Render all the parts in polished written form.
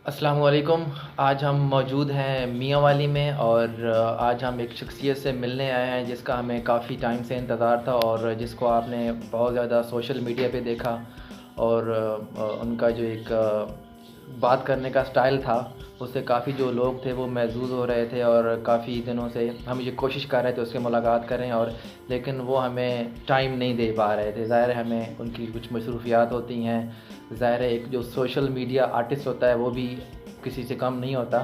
अस्सलाम वालेकुम। आज हम मौजूद हैं मियाँ वाली में और आज हम एक शख्सियत से मिलने आए हैं जिसका हमें काफ़ी टाइम से इंतज़ार था और जिसको आपने बहुत ज़्यादा सोशल मीडिया पे देखा और उनका जो एक बात करने का स्टाइल था उससे काफ़ी जो लोग थे वो महज़ूज़ हो रहे थे और काफ़ी दिनों से हम ये कोशिश कर रहे थे उससे मुलाकात करें और लेकिन वो हमें टाइम नहीं दे पा रहे थे। ज़ाहिर है हमें उनकी कुछ मसरूफ़ियात होती हैं, ज़ाहिर है एक जो सोशल मीडिया आर्टिस्ट होता है वो भी किसी से कम नहीं होता।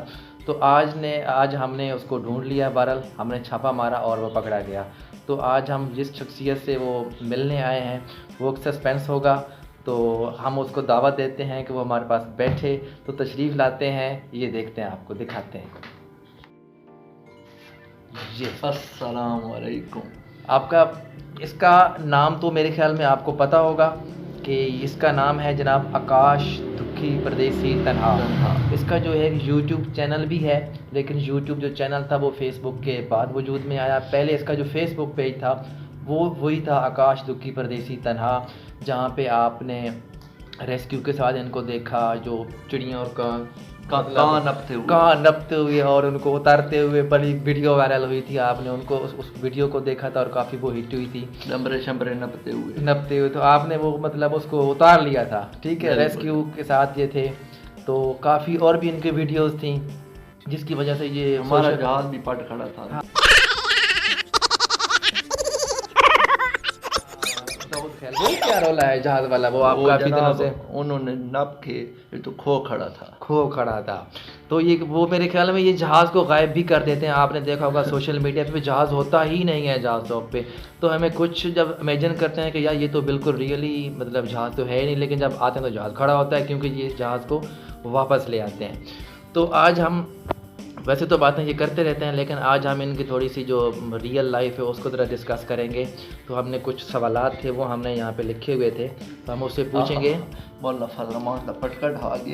तो आज हमने उसको ढूँढ लिया, बहरहाल हमने छापा मारा और वो पकड़ा गया। तो आज हम जिस शख्सियत से वो मिलने आए हैं वो एक सस्पेंस होगा, तो हम उसको दावत देते हैं कि वो हमारे पास बैठे। तो तशरीफ़ लाते हैं, ये देखते हैं, आपको दिखाते हैं। जी, अस्सलाम वालेकुम। आपका इसका नाम तो मेरे ख़्याल में आपको पता होगा कि इसका नाम है जनाब आकाश दुखी परदेसी तन्हा। इसका जो है यूट्यूब चैनल भी है, लेकिन यूट्यूब जो चैनल था वो फेसबुक के बाद वजूद में आया। पहले इसका जो फेसबुक पेज था वो वही था आकाश दुखी परदेसी तन्हा, जहाँ पे आपने रेस्क्यू के साथ इनको देखा, जो चिड़ियों और कान नपते हुए और उनको उतारते हुए बड़ी वीडियो वायरल हुई थी। आपने उनको उस वीडियो को देखा था और काफ़ी वो हिट हुई थी, डमरे शमरे नपते हुए। तो आपने वो मतलब उसको उतार लिया था, ठीक है, रेस्क्यू के साथ ये थे। तो काफ़ी और भी इनके वीडियोस थी जिसकी वजह से ये हमारा जहाज भी पट खड़ा था। हाँ। वो क्या रोला है जहाज वाला, वो आप काफी दिनों से उन्होंने नप के ये तो खो खड़ा था। तो ये वो मेरे ख्याल में ये जहाज़ को गायब भी कर देते हैं। आपने देखा होगा सोशल मीडिया पे जहाज़ होता ही नहीं है जहाज़ टॉप पे। तो हमें कुछ जब इमेजिन करते हैं कि यार ये तो बिल्कुल रियली मतलब जहाज़ तो है ही नहीं, लेकिन जब आते हैं तो जहाज़ खड़ा होता है क्योंकि ये जहाज़ को वापस ले आते हैं। तो आज हम वैसे तो बातें ये करते रहते हैं, लेकिन आज हम इनकी थोड़ी सी जो रियल लाइफ है उसको ज़रा डिस्कस करेंगे। तो हमने कुछ सवालात थे वो हमने यहाँ पे लिखे हुए थे, तो हम उससे पूछेंगे।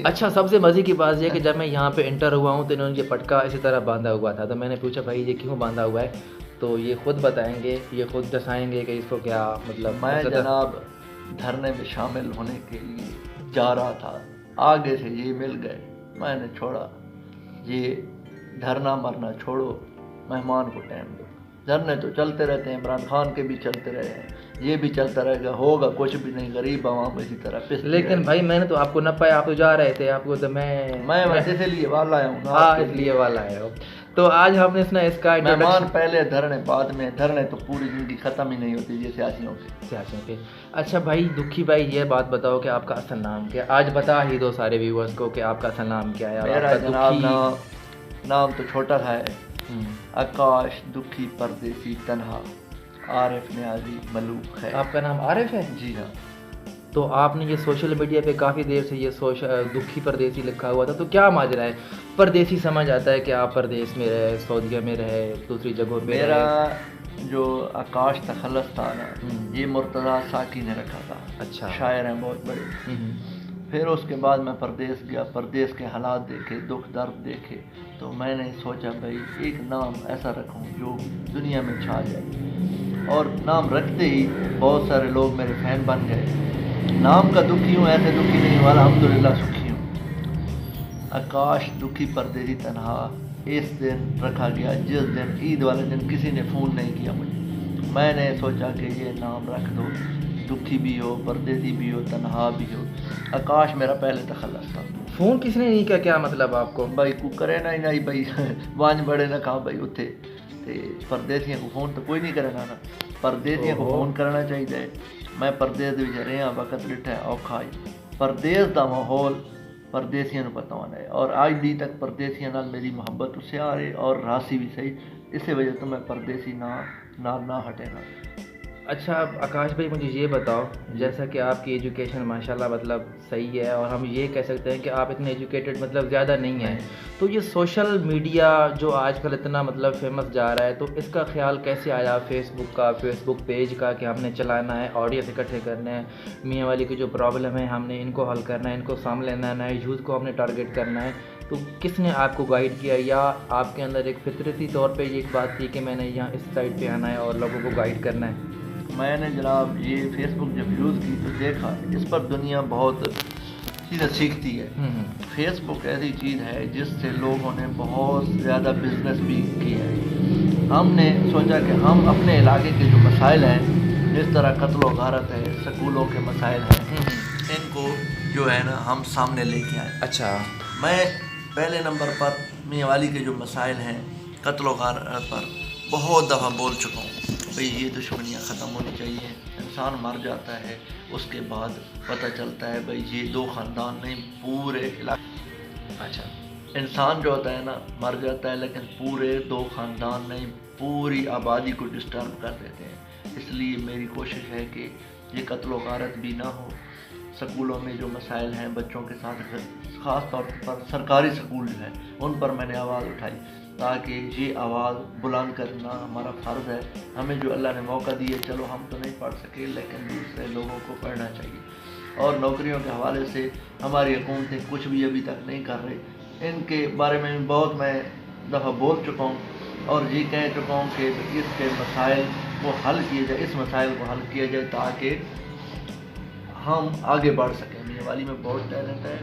अच्छा, सबसे मज़े की बात यह कि जब मैं यहाँ पे इंटर हुआ हूँ तो इन्होंने ये पटका इसी तरह बांधा हुआ था। तो मैंने पूछा भाई ये क्यों बांधा हुआ है, तो ये ख़ुद बताएंगे, ये ख़ुद दर्शाएँगे कि इसको क्या मतलब। मैं जनाब धरने में शामिल होने के लिए जा रहा था, आगे से ये मिल गए, मैंने छोड़ा। ये धरना मरना छोड़ो, मेहमान को टाइम दो। धरने तो चलते रहते हैं, इमरान खान के भी चलते रहे हैं, ये भी चलता रहेगा, होगा कुछ भी नहीं, गरीब आवाम इसी तरह। लेकिन भाई मैंने तो आपको न पाया, आप तो जा रहे थे, आपको तो मैं इसलिए वाला आया हूँ। हाँ, इसलिए वाला आया हूँ। तो आज हमने इसका मेहमान पहले धरने बाद में। धरने तो पूरी जिंदगी ख़त्म ही नहीं होती ये सियासियों के। अच्छा भाई दुखी भाई, ये बात बताओ कि आपका असल नाम क्या है? आज बता ही दो सारे व्यूअर्स को कि आपका असल नाम क्या है। मेरा जनाब नाम तो छोटा है, आकाश दुखी परदेसी तन्हा, आरिफ न्याजी मलूक है। आपका नाम आरिफ है? जी हाँ। तो आपने ये सोशल मीडिया पे काफ़ी देर से ये दुखी परदेसी लिखा हुआ था, तो क्या माजरा है? परदेसी समझ आता है कि आप परदेश में रहे, सऊदीया में रहे, दूसरी जगहों पे। मेरा जो आकाश तखल्लुस था ना, ये मुर्तज़ा साकी ने रखा था। अच्छा, शायर हैं बहुत बड़े। फिर उसके बाद मैं परदेश गया, परदेश के हालात देखे, दुख दर्द देखे, तो मैंने सोचा भाई एक नाम ऐसा रखूं जो दुनिया में छा जाए। और नाम रखते ही बहुत सारे लोग मेरे फ़ैन बन गए। नाम का दुखी हूँ, ऐसे दुखी नहीं वाला, अल्हम्दुलिल्लाह सुखी हूँ। आकाश दुखी परदेसी तन्हा इस दिन रखा गया जिस दिन ईद वाले दिन किसी ने फ़ोन नहीं किया मुझे। मैंने सोचा कि ये नाम रख दो, दुखी भी हो, परदेसी भी हो, तन्हा भी हो। आकाश मेरा पहले तखल्लुस था। फ़ोन किसने नहीं किया? क्या मतलब आपको? भाई को करे ना नहीं भाई वांज बड़े ना कहा भाई उत्थे ते परदेसियों को फ़ोन तो कोई नहीं करे ना। परदेसियों को फ़ोन करना चाहिए। मैं परदेस विच रहा वक्त डिठा औखा है। परदेस का माहौल परदेसियों को पता होना है, और आज दी तक परदेसियों नाल मेरी मोहब्बत उससे आ रही और राशि भी सही। इस वजह तो मैं परदेसी ना हटेगा। अच्छा आकाश भाई, मुझे ये बताओ, जैसा कि आपकी एजुकेशन माशाल्लाह मतलब सही है और हम ये कह सकते हैं कि आप इतने एजुकेटेड मतलब ज़्यादा नहीं हैं, तो ये सोशल मीडिया जो आजकल इतना मतलब फेमस जा रहा है, तो इसका ख्याल कैसे आया फेसबुक पेज का कि हमने चलाना है, ऑडियंस इकट्ठे करने हैं, मियाँ वाली की जो प्रॉब्लम है हमने इनको हल करना है, इनको सामने लेना है, नए यूथ को हमने टारगेट करना है। तो किसने आपको गाइड किया, या आपके अंदर एक फितरती तौर पे ये एक बात थी कि मैंने यहाँ इस साइड पे आना है और लोगों को गाइड करना है? मैंने जनाब ये फेसबुक जब यूज़ की तो देखा इस पर दुनिया बहुत चीज़ें सीखती है। फेसबुक ऐसी चीज़ है जिससे लोगों ने बहुत ज़्यादा बिजनेस भी किया है। हमने सोचा कि हम अपने इलाके के जो मसाइल हैं, जिस तरह कत्ल व गारत है, स्कूलों के मसाइल हैं, इनको जो है ना हम सामने लेके आए। अच्छा। मैं पहले नंबर पर मियाँ वाली के जो मसाइल हैं कत्ल व गारत पर बहुत दफ़ा बोल चुका हूँ भाई ये दुश्मनियाँ ख़त्म होनी चाहिए। इंसान मर जाता है उसके बाद पता चलता है भाई ये दो ख़ानदान नहीं पूरे इलाके। अच्छा। इंसान जो होता है ना मर जाता है लेकिन पूरे दो ख़ानदान नहीं पूरी आबादी को डिस्टर्ब कर देते हैं। इसलिए मेरी कोशिश है कि ये कत्ल व गारत भी ना हो। स्कूलों में जो मसाइल हैं बच्चों के साथ, ख़ास तौर पर सरकारी स्कूल जो है उन पर मैंने आवाज़ उठाई ताकि ये आवाज़ बुलंद करना हमारा फ़र्ज़ है। हमें जो अल्लाह ने मौका दिए, चलो हम तो नहीं पढ़ सके लेकिन दूसरे लोगों को पढ़ना चाहिए। और नौकरियों के हवाले से हमारी हुकूमतें कुछ भी अभी तक नहीं कर रही। इनके बारे में बहुत मैं दफ़ा बोल चुका हूँ और ये कह चुका हूँ कि इसके मसाइल को हल किए जाए, इस मसाइल को हल किया जाए ताकि हम आगे बढ़ सकें। मियाँ वाली में बहुत टैलेंट है।